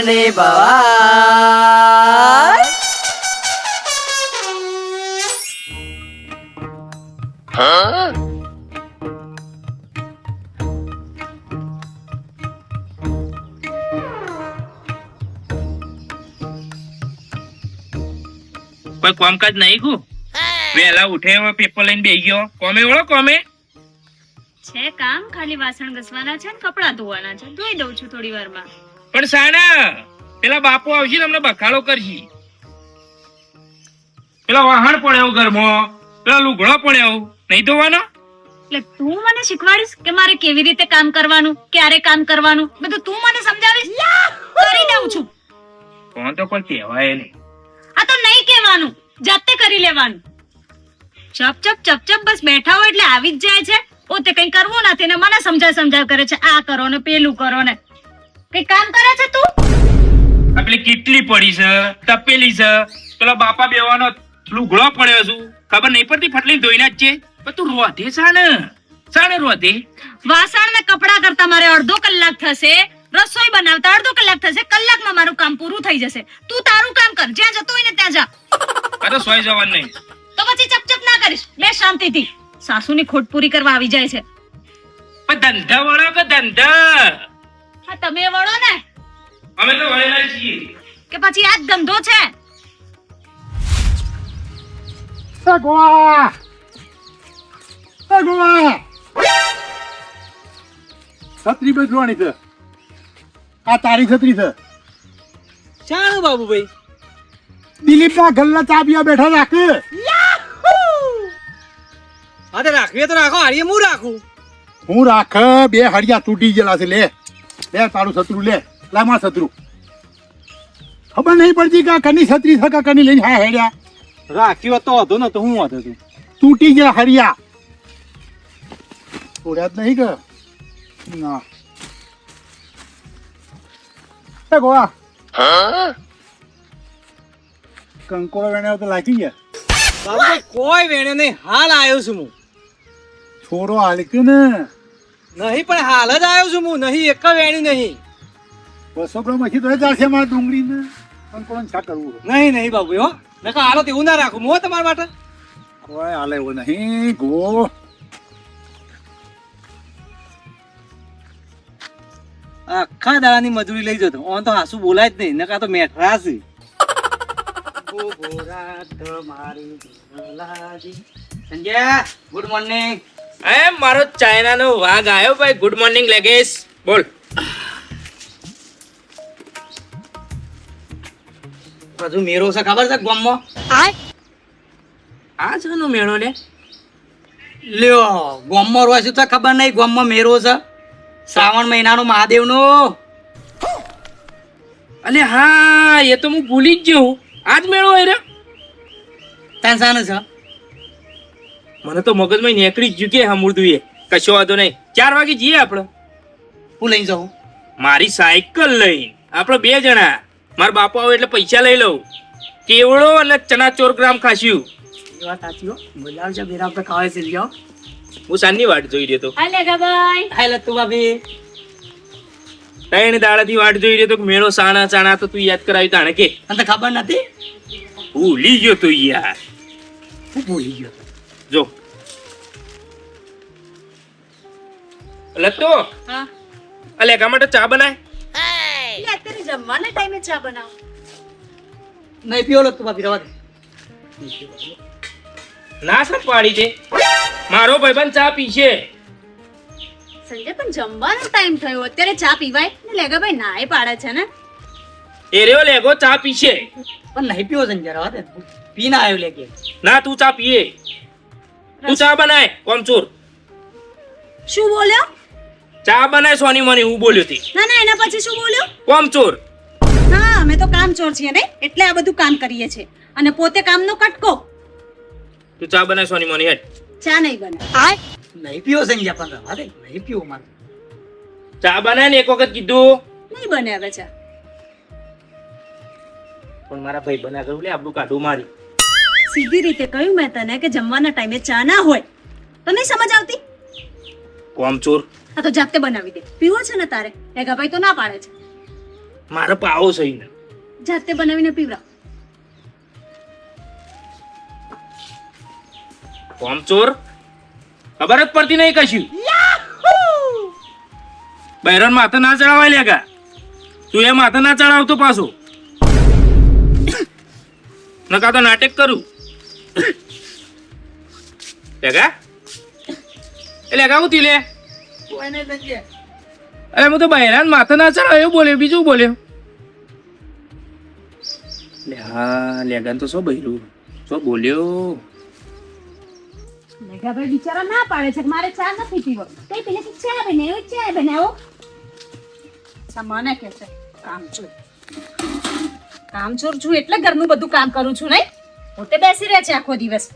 ને ભવાય. કોઈ કામકાજ નહીં કુ વેલા ઉઠે પેપર લઈને બેસી ગયો કોમે વળો કોમે છે કામ, ખાલી વાસણ ઘસવાના છે ને કપડાં ધોવાના છે, ધોઈ દઉં છું થોડી વારમાં. પણ સાના પેલા બાપુ આવશે ને અમને બખાડો કરશે. પેલા વાહણ પડ્યો ઘરમાં, પેલા લુગડો પડ્યો નહીં ધોવાનો. એટલે તું મને શીખવાડીશ કે મારે કેવી રીતે કામ કરવાનું, ક્યારે કામ કરવાનું, બધું તું મને સમજાવીશ. કરી દઉં છું. કોણ તો કોઈ કહેવાય નહીં. આ તો નહીં કહેવાનું, જાતે કરી લેવાનું. ચપ ચપ ચપ ચપ બસ બેઠા હોય એટલે આવી જ જાય છે. પોતે કઈ કરવું નથી ને મને સમજાવ કરે છે, આ કરો ને પેલું કરો ને. કઈ કામ કરે છે તું? આ પેલી કેટલી પડી છે, તપેલી છે, પેલા બાપા બેવાનો લુગડો પડ્યો છું, ખબર નહીં પડતી ફટલી ધોઈ ના જ છે. પણ તું રોધે સાને રોધે? વાસણ ને કપડા કરતા મારે અડધો કલાક થશે, રસોઈ બનાવતા અડધો કલાક થશે, કલાકમાં મારું કામ પૂરું થઈ જશે. તું તારું કામ કર, જ્યાં જતો હોય ને ત્યાં જા. આ તો સોય જવાનું નહીં. તો પછી ચપચપ ના કરીશ, બે શાંતિથી. સાસુની ખોટ પૂરી કરવા આવી જાય છે. પણ ધંધા વળો કે ધંધા? હા તમે વળો ને, અમે તો વળેલા છીએ. કે પછી આ જ ધંધો છે? છત્રી બેસવાની છે. આ તારી છત્રી છે. ચાલો બાબુભાઈ. દિલીપ ના ગલ્લા ચાબિયા બેઠા રાખે. હા તો રાખવી તો રાખો, હારીએ હું રાખું. હું રાખ, બે હળિયા તૂટી ગયેલા છે. લે લે તારું છત્રું લે. લા માર છત્રું. ખબર નહીં પડતી કે કની છત્રી છે કે કની લઈને હા હેડ્યા. રાખી હોત તો હતો ને તો હું હતો તું. તૂટી ગયા હળિયા. તોડ્યા જ નહીં કે ના. એ ગોવા કંકોડો વેણ્યો તો લાગી ગયા. બાબુભાઈ કોઈ વેણ્યો નહીં, હાલ આવ્યો છું હું. છોડો હાલક્યો ને નહીં પણ હાલ જ આવ્યો છું હું, નહીં એક વેણ્યું નહીં. 200 ગ્રામ મછી તો ચાલશે મારે ડુંગળી ને કંકોડો ને શા કરવું? નહીં નહીં બાબુ હો, નકા હાલો તેવું ના રાખું હું તમારા માટે. કોઈ હાલે એવું નહીં. ગો આખા દાડાની મજૂરી લઈ જતો, ઓન તો હાસુ બોલાય જ નહીં, નકા તો મેઠરા છે. Sanjay good morning. મારો ચાઇના નો વાઘ આવ્યો ભાઈ. ગુડ મોર્નિંગ લેગેશ. બોલ. બધું મેરો છે ખબર છે ગામમાં? આ છે નો મેળો લે. લ્યો ગામમાં રોય છે તો ખબર નહીં, ગામમાં મેરો છે શ્રાવણ મહિનાનો મહાદેવનો. અલે હા, એ તો હું ભૂલી જ ગયો. આજ મેળો હોય રે. ત્યાં શાનું છે? મને તો મગજમાં નીકળી જ ગયું કે હમુરદું એ. કશો વાંધો નહીં, 4 વાગે જઈએ આપણે. હું લઈ જાઉં? મારી સાયકલ લઈને આપણે 2 જણા. મારા બાપુ આવે એટલે પૈસા લઈ લઉં. કેવડો અને ચના 4 ગ્રામ ખાસ્યું. એ વાત સાચી હો, બોલાવજો બેરા પર ખાવા છે. લ્યો હું સાંજની વાટ જોઈ રહ્યો તો. હાલે ગબાઈ. હાય લત્તુ ભાભી. 3 દાડાથી વાટ જોઈ રહ્યો તો કે મેળો સાણા તો તું યાદ કરાવી તાણે કે. તને ખબર નથી? ભૂલી ગયો તું યાર. હું ભૂલી ગયો. જો લતો હા અલે ગા માટે ચા બનાય. એટલે અત્યારે જમવાના ટાઈમે ચા બનાવ. નહીં પીવો લત્તુ ભાભી, રવા દે. ના સર પાડી દે. મારો ભાઈબંધ ચા પીશે. સંજય પણ જમવાનો ટાઈમ થયો, અત્યારે ચા પીવાય ને? લેગા ભાઈ નાય પાડે છે ને. એ રહ્યો લેગો ચા પીશે. પણ નહીં પીવો સંજય, રવા દે. પી ના આવ્યો લેકે. ના તું ચા પીએ. તું ચા બનાય કોમચોર. શું બોલ્યો? ચા બનાય સોની મની હું બોલ્યો હતી. ના ના, એના પછી શું બોલ્યો? કોમચોર. હા અમે તો કામચોર છીએ ને, એટલે આ બધું કામ કરીએ છીએ. અને પોતે કામનો કટકો. તું ચા બનાય સોની મની હેડ. ચા નહીં બને. નહીં પીવો સંજય, પણ રવા દે. નહીં પીવો મારે. ચા બનાય ને એક વખત કીધું. નહીં બને હવે ચા. પણ મારા ભાઈ બના કરું લે આપણું કાઢું મારી. સીધી રીતે કહ્યું મેં તને કે જમવાના ટાઈમે ચા ના હોય. તો નહીં સમજ આવતી? કોમચોર. આ તો જાતે બનાવી દે. પીવો છે ને તારે? લેગા ભાઈ તો ના પાડે છે. મારે પાવો સહી ને જાતે બનાવીને પીવડાવ. કોમ ચોર ખબર જ પડતી નહીં કશું. બહેરાન માથે ના ચડાવાય લેગા. તું એ માથે ના ચડાવતો પાછો. નકા તો નાટક કરું લેગા. એ લેગા હું લે. અરે હું તો બહેરાન માથે ના ચડાવ એવું બોલ્યો, બીજું બોલ્યો. લે હા લેગાન તો શું બહેરું શું બોલ્યો. મેઘાભાઈ બિચારા ના પાડે છે કે મારે ચા નથી પીવો. કઈ પેલેથી ચા બનાવો. અચ્છા, મને કે છે કામચોર. કામચોર છું એટલે ઘરનું બધું કામ કરું છું નહીં. પોતે બેસી રહે છે આખો દિવસ.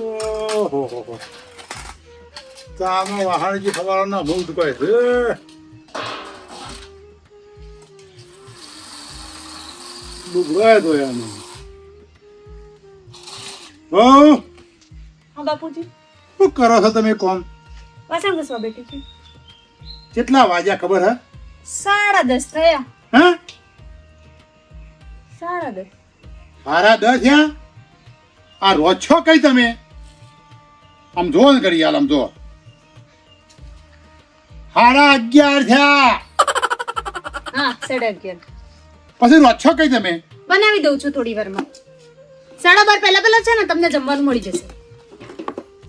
ઓહો, ચાનો વાહણજી ખવાના બહુ દુખાય છે. દુખાય તો એનું. હા બાપુજી, શું કરો છો તમે કોમ? વાસણ ઘસવા બેઠી છું. કેટલા વાગ્યા ખબર હે? 10:30 થયા. હે 10:30. 10:30 થયા? આ રોજ છો કઈ તમે? આમ જો ને કરી હાલ, આમ જો 11:30 થયા. હા 11:30. પછી રોજ છો કઈ તમે? બનાવી દઉં છું થોડી વારમાં. 12:30 પહેલા છે ને તમને જમવાનું મળી જશે.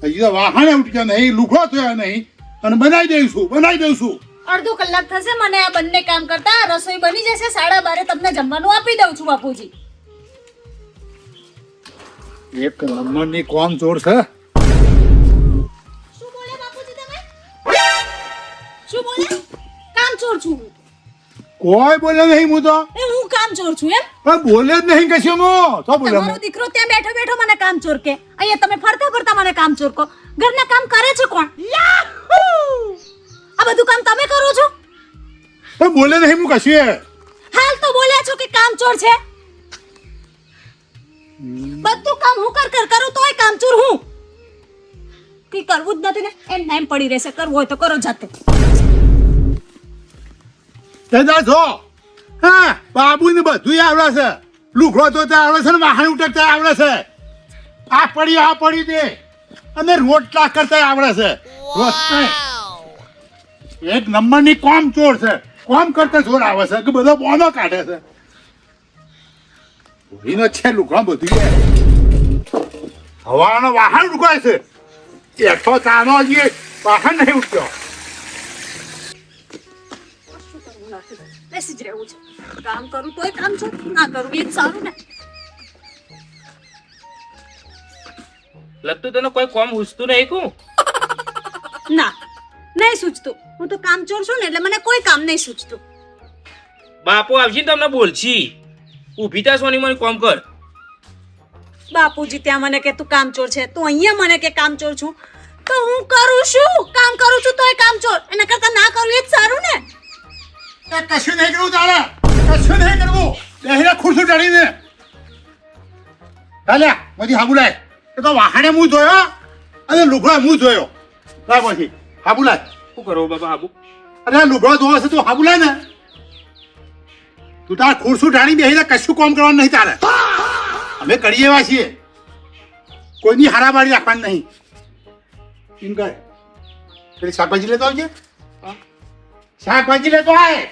હજી તો વાહણે ઉઠ્યા નહીં, લુગડો થયો નહીં અને બનાવી દઈશું. અડધો કલાક થશે મને આ બંને કામ કરતા. રસોઈ બની જશે. 12:30 તમને જમવાનું આપી દઉં છું બાપુજી. એક નંબરની કોમ ચોર છે. શું બોલે બાપુજી તમે? શું બોલે? કામચોર છું હું. કોઈ બોલે નહીં. હું તો હું કામચોર છું એમ? પણ બોલે જ નહીં કશું. તો બોલે તમારો દીકરો ત્યાં બેઠો બેઠો મને કામચોર કે. અહીંયા તમે ફરતા ફરતા મને કામચોર કહો. ઘરના કામ કરે છે કોણ? આ બધું કામ તમે કરો છો? પણ બોલે નહીં હું કશું. હાલ તો બોલ્યા છો કે કામચોર છે. બધું કામ હું કરું તોય કામચોર હું. કઈ કરવું જ નથી ને એમ પડી રહેશે. કરવું હોય તો કરો જાતે. દાદા જો હા, બાબુને બધું આવડે છે. લુગડો ધોતા આવડે છે ને વાહન ઉટકતા આવડે છે. આ પડી દે અને રોટલા કરતા આવડે છે. એક નંબરની કોમ ચોર છે. કોમ કરતા ચોર આવે છે કે બધો બોનો કાઢે છે. ભૂરીનો છે લુગડો બધું હવાનો વાહન ઉગાય છે. એકસો ચાનો હજી વાહન નહીં ઉઠ્યો. બેસી જ રહેવું છે. કામ કરું તોય કામચોર, ના કરું એ જ સારું ને. લગતું તને કોઈ કોમ હુસતું નહીં કું. ના નહીં સૂચતું. હું તો કામચોર છું ને એટલે મને કોઈ કામ નહીં સૂચતું. બાપુ આવશે ને તમને બોલશી. ઊભી થા સોની મને કોમ કર. બાપુજી ત્યાં મને કે તું કામચોર છે, તું અહીંયા મને કે કામચોર છું. તો હું કરું છું, કામ કરું છું તોય કામચોર. એના કરતા ના કરું એ જ સારું ને. કશું નહીં કરવું તારે. કશું નહીં કરવું. બેહીને ખુરશી ચડીને ચાલ્યા પછી હાબુ લાય. એ તો વાહણે હું જોયો અને લુગડો હું જોયો. લાય પછી હાબુ લાય. શું કરો બાપા હાબુ? અરે લુગડો ધોવા છે તું હાબુ લાય ને. તું તાર ખુરશી ઢાળી બેહીને કશું કામ કરવાનું નહીં તારે. અમે કરીએ એવા છીએ. કોઈની હારાબારી રાખવાની નહીં. એમ કહે પેલી શાકભાજી લેતો આવજે. શાકભાજી લેતો આય.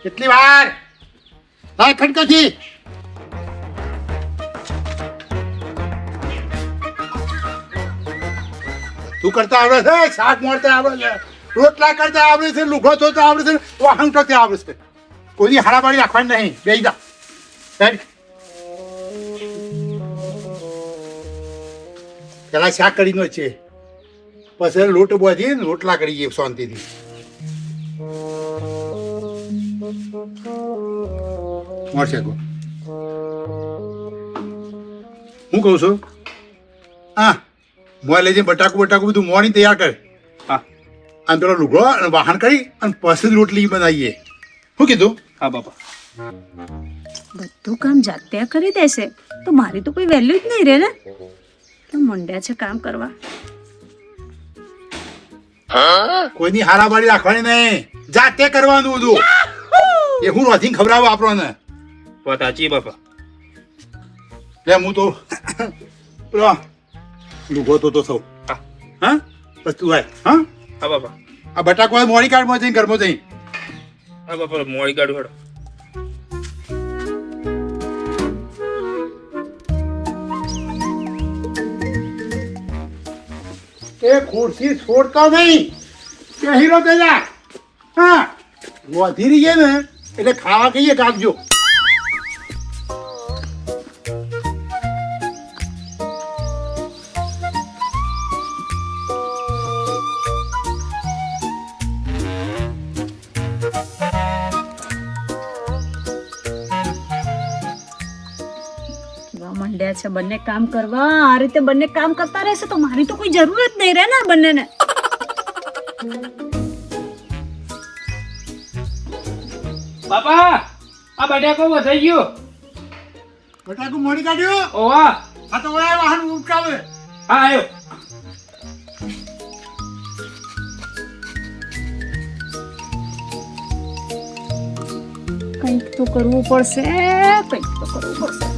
કેટલી વાર લાય ખટકાથી. તું કરતા આવડે છે, શાક મોડતા આવડે છે, રોટલા કરતા આવડે છે, લુગડો ધોતા આવડે છે, વાહન કરતા આવડે છે. કોઈની હારાબારી રાખવાની નહીં. બેસી જા. પેલા શાક કરીને છે પછી લોટ બોધી રોટલા કરીએ શાંતિથી. મળશે હું કહું છું હા મોય લઈ જઈને બટાકું બધું મોર્નિંગ તૈયાર કર. હા અને પેલો લુગડો અને વાહન કરી અને પછી જ રોટલી બનાવીએ. શું કીધું? હા બાપા. બધું કામ જાતે કરી દેશે તો મારી તો કોઈ વેલ્યુ જ નહીં રહે ને. તો મંડ્યા છે કામ કરવા. કોઈની હારાબારી રાખવાની નહીં, જાતે કરવાનું બધું. એ હું રોધીને ખવડાવું આપણને. વાત સાચી બાપા. લે હું તો પેલો લુગડો તો સૌ. હા. હા બસ તું આય. હા હા બાપા. આ બટાકો મોડી કાઢમાં જઈને ઘરમાં જઈ. હા બાપા મોડી કાઢું હેડો. એ ખુરશી છોડતો નહીં, પહેલો પેલા. હા વધી રહી છે ને એટલે ખાવા કહીએ કાપજો. મંડ્યા છે બંને કામ કરવા. આ રીતે બંને કામ કરતા રહેશે તો મારી તો કોઈ જરૂર જ નહીં રહે ને બંનેને. બાપા આ બટાકો વધાઈ ગયો. બટાકું મોડી કાઢ્યો. ઓવા. આ તો ઓય વાહન ઉટકાવે. હા આયો. કંઈક તો કરવું પડશે, કંઈક તો કરવું પડશે.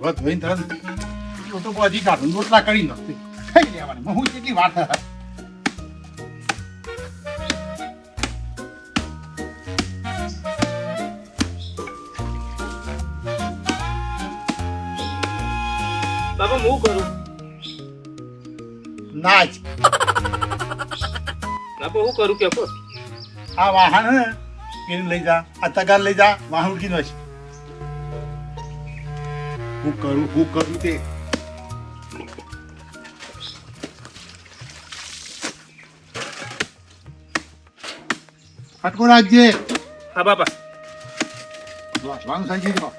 બસ ભાઈ તરત તો બધી કાઢું રોટલા કરી નાખતી ખાઈ લેવાની. હું કેટલી વાત. બાપા હું કરું? નાચ બાપા હું કરું કે કહો. આ વાહન હે એને લઈ જા, આ તગાર લઈ જા, વાહન ઉઠી નાખ. હું કરું તે ફટકો રાખજે. હા બાપા. વાસવાનું સાંજી દો.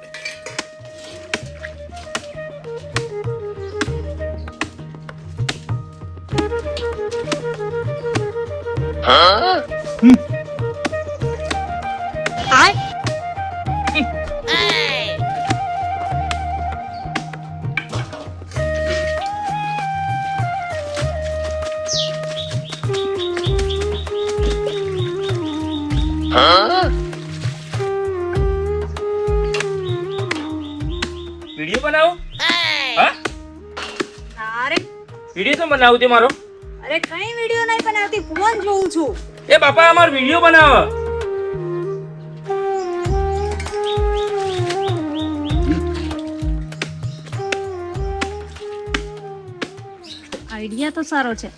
વિડિયો બનાવો? હા અરે વિડિયો તો બનાવું તે મારો. અરે કઈ વિડિયો નહીં બનાવતી, ફોન જોઉં છું. એ બાપા અમાર વિડિયો બનાવો. આઈડિયા તો સારો છે.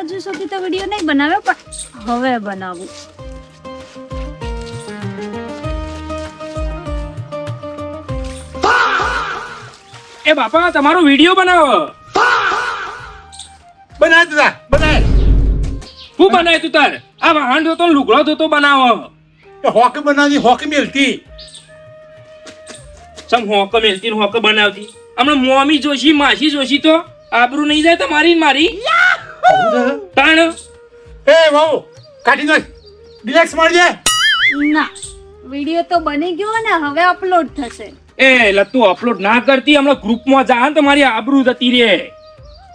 હજુ સુધી તો વિડિયો નહીં બનાવ્યો પણ હવે બનાવું. એ બાપા તમારો વિડિયો બનાવો. બનાય તું બનાય. હું બનાય તું તાર? આ વાહન ધોતો ને લુગડો ધોતો બનાવો. હોક બનાવી, હોક મેલતી. સમ હોક મેલતી ને હોક બનાવતી. હમણાં મોમી જોશી માસી જોશી તો આબરૂ નહીં જાય તમારી ને મારી. તાણ એ વાવ કાઢી નાખ, રિલેક્સ મારજે. ના, વિડિયો તો બની ગયો ને હવે અપલોડ થશે. એ લતું અપલોડ ના કરતી, હમણાં ગ્રુપમાં જા ને તમારી આબરૂ જતી રે.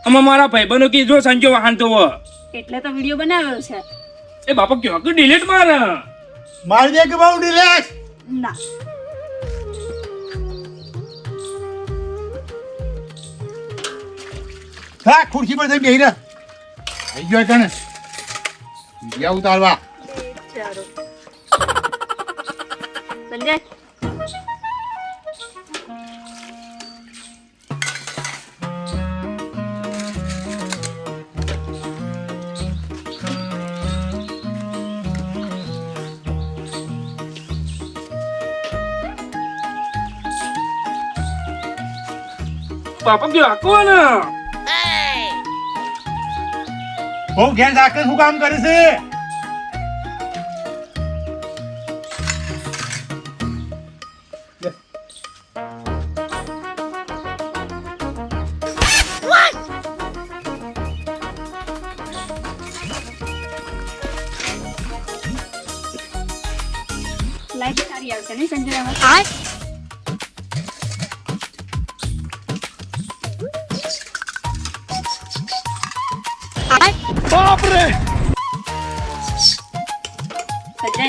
આમાં મારા ભાઈબંધો કે જો સંજો વાહન તો એટલે તો વિડિયો બનાવ્યો છે. એ બાપા કયો કે ડિલીટ માર. મારજે કે બહુ રિલેક્સ. ના હા ખુરશી પર જઈ બેહી રહે. આવી ગયો કને વિડિયા ઉતારવા. ચાલો સંજય બાપા કયો આકો ને બહુ ઘેર રાખે શું કામ કરે છે? સારી આવશે નહીં સંજય આમાં? સંજય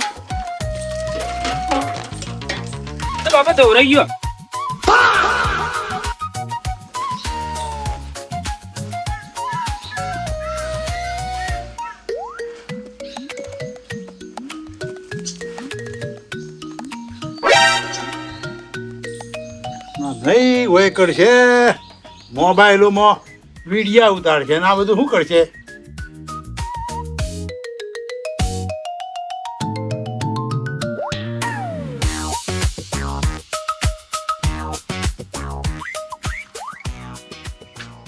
બાપા ધોરાઈ ગયો. નહીં હોય કરશે મોબાઈલોમાં વિડીયા ઉતારશે ને આ બધું શું કરશે?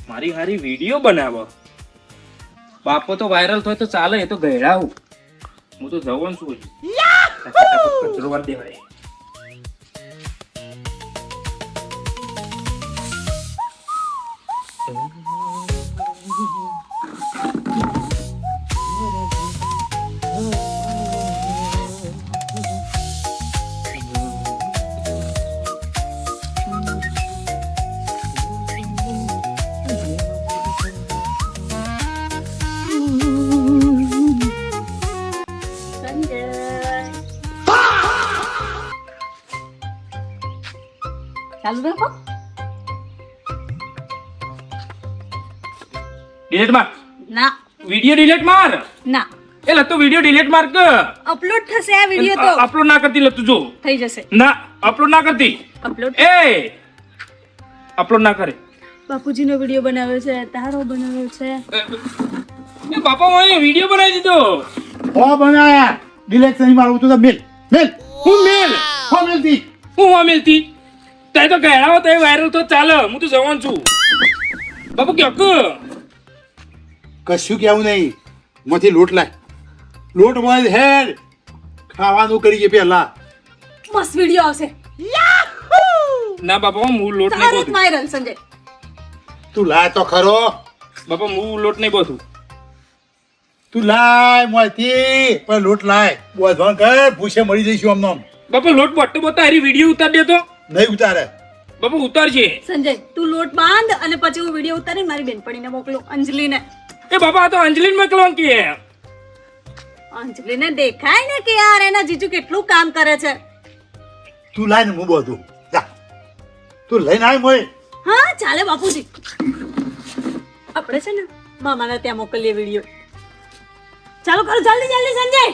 મારી હારી વિડીયો બનાવો. બાપો તો વાયરલ થાય તો ચાલે, એ તો ગયડાવું. હું તો જવાનું છું. કચરો વાર દેવાય. ચાલુ રાખો. ડિલીટ માર. ના વિડીયો ડિલીટ માર. ના, એ લતું વિડીયો ડિલીટ માર કે અપલોડ થશે આ વિડીયો તો. અપલોડ ના કરતી લતું જો. થઈ જશે ના અપલોડ ના કરતી. અપલોડ. એ અપલોડ ના કરે. બાપુજીનો વિડીયો બનાવ્યો છે, તારો બનાવ્યો છે. એ બાપા મને વિડીયો બનાવી દીધો. હો બનાયા ડિલેક્ટ નહીં મારું તો મેલ મેલ હું મેલ હો મેલતી હું વામેલતી તે તો ગયડાવો તો વાયરલ તો ચાલે. હું તો જવાન છું. બાપુ ક્યાં કશું કેવું નહીં. માંથી લોટ લાય, લોટ માં હેડ ખાવાનું કરીએ પેલા. મસ્ત વિડીયો આવશે. ના બાપા હું લોટ નહીં તારો જ બોતું. વાયરલ સંજય. તું લાય તો ખરો, બાપા હું લોટ નહીં બોતું. તું લાય માંથી પણ લોટ લાય. બોધવાન કર ભૂસે મળી જઈશું આમ નામ. બાપા લોટ બોટો બોતા હારી વિડીયો ઉતાર દે તો. નહીં ઉતારે. બાપા ઉતારજે. સંજય તું લોટ બાંધ અને પછી હું વિડીયો ઉતારીને મારી બેનપણીને મોકલું, અંજલિને. એ બાપા આ તો અંજલિને મોકલવાનું કે. અંજલિને દેખાય ને કે યાર એના જીજુ કેટલું કામ કરે છે. તું લાય ને હું બધું જા. તું લઈને આય મોય. હા ચાલે બાપુજી. આપણે છે ને મામાના ત્યાં મોકલીએ વિડીયો. ચાલો કરો જલ્દી જલ્દી સંજય.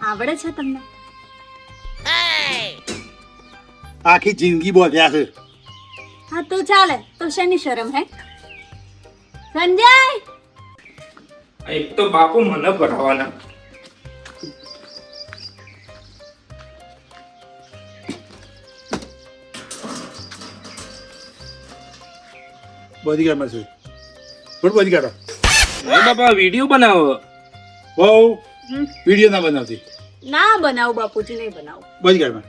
આવડે છે તમને? આખી જિંદગી બોધ્યા છે. હા તો ચાલે. તો શેની શરમ હે સંજય? એક તો બાપુ મને ભરાવાના. બધી કાઢ મળશે. થોડું બધી કાઢો. એ બાપા વિડીયો બનાવો. બહુ વિડીયો ના બનાવતી. ના બનાવું બાપુજી, નહીં બનાવું. બધી કાઢ માં.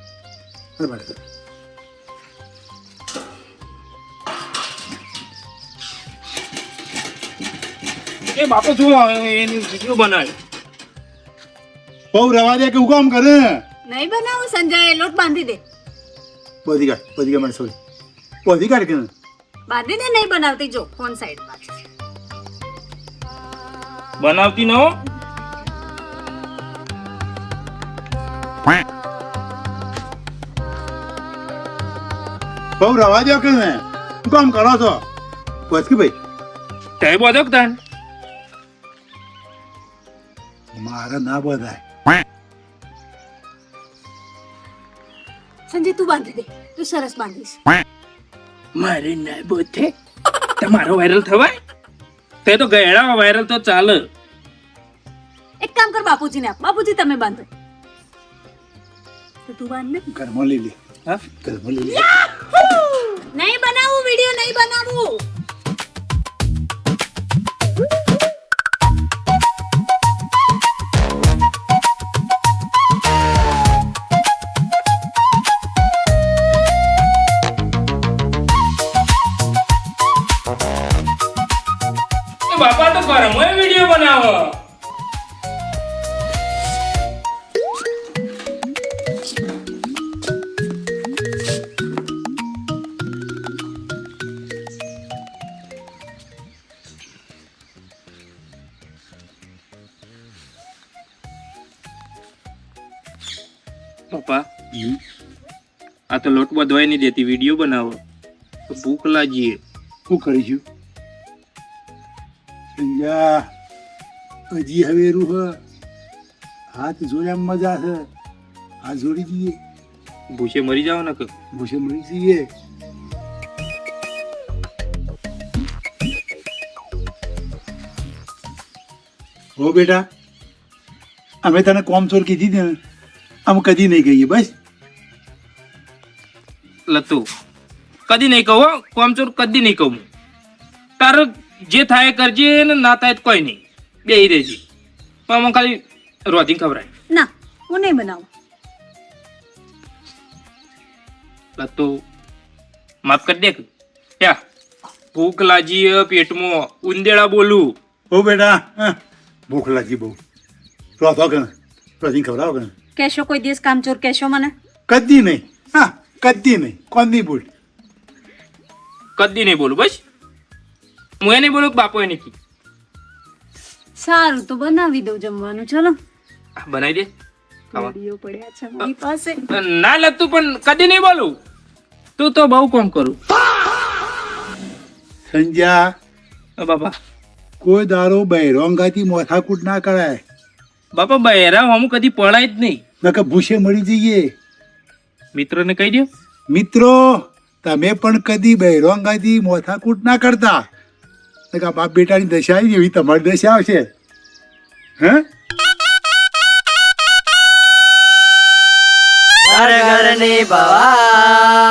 એ બાપુ જો એની વિડીયો બનાવે. બહુ રવા દે કે હું કામ કરે. નહીં બનાવું સંજય, લોટ બાંધી દે. બધી કાઢ મને સોરી. બધી કાઢ કે બાંધી દે. નહીં બનાવતી જો ફોન સાઈડ માં. બનાવતી ન હો. બહુ રવા દે કે ને શું કામ કરો છો? બસ કે ભાઈ તે બોધો તાન. મારે ના બધાય. સંજય તું બાંધી દે, તું સરસ બાંધીશ. મારે ના બોધે તમારો વાયરલ થવાય. તે તો ગયડા વાયરલ તો ચાલે. એક કામ કર બાપુજીને આપ. બાપુજી તમે બાંધો. તો તું બાંધ ને. ઘરમાં લઈ લે. હા ઘરમાં લઈ લે. નહીં બનાવું વિડીયો, નહીં બનાવું. બાપા તો ઘરમાં વિડીયો બનાવો. પપ્પા આ તો લોટ બધવાય નહીં દેતી, વિડીયો બનાવો તો ભૂખ લાગીએ. શું કરીશું સંજા? હજી હવે રૂહ હાથ જોડ્યા મજા છે, હાથ જોડી દઈએ, ભૂસે મરી જાવ ને કે ભૂસે મળી જઈએ. હો બેટા, અમે તને કોમચોર કીધી હતી ને, અમે કદી નહીં કહીએ બસ. લતું કદી નહીં કહું હો, કોમચોર કદી નહીં કહું. તારે જે થાય એ કરજે ને ના થાય તો કોઈ નહીં, બેહી રહેજે. પણ મને ખાલી રોધી ખવડાય. ના હું નહીં બનાવું. લતું માફ કરી દે કે. યા ભૂખ લાગી હે પેટમાં, ઉંદેડા બોલું. હો બેટા, ભૂખ લાગી બહુ. તો કે રોજી ખવડાવો કે કહેશો કોઈ દિવસ કામચોર કહેશો મને? કદી નહીં. હા, કદી નહીં. કોણ નહીં બોલ. કદી નહીં બોલું બસ. હું એ નહીં બોલું કે બાપો એ નહીં કીધું. સારું તો બનાવી દઉં જમવાનું. ચલો, આ બનાવી દે ખાવા. વિડીયો પડ્યા છે મારી પાસે. ના લતું પણ કદી નહીં બોલું. તું તો બહુ કામ કરું. સંજા, બાપા કોઈ દારો બહેરોંગાથી મોથાકૂટ ના કરાય. બાપા બહેરા હું કદી પડાય જ નહીં. નકર ભૂસે મળી જઈએ. મિત્રોને કહી દો. મિત્રો, તમે પણ કદી બહેરોંગાથી મોથાકૂટ ના કરતા. નકર બાપ બેટાની દશા આવી એવી તમારી દશા આવશે. હે ઘર ઘરની ભવા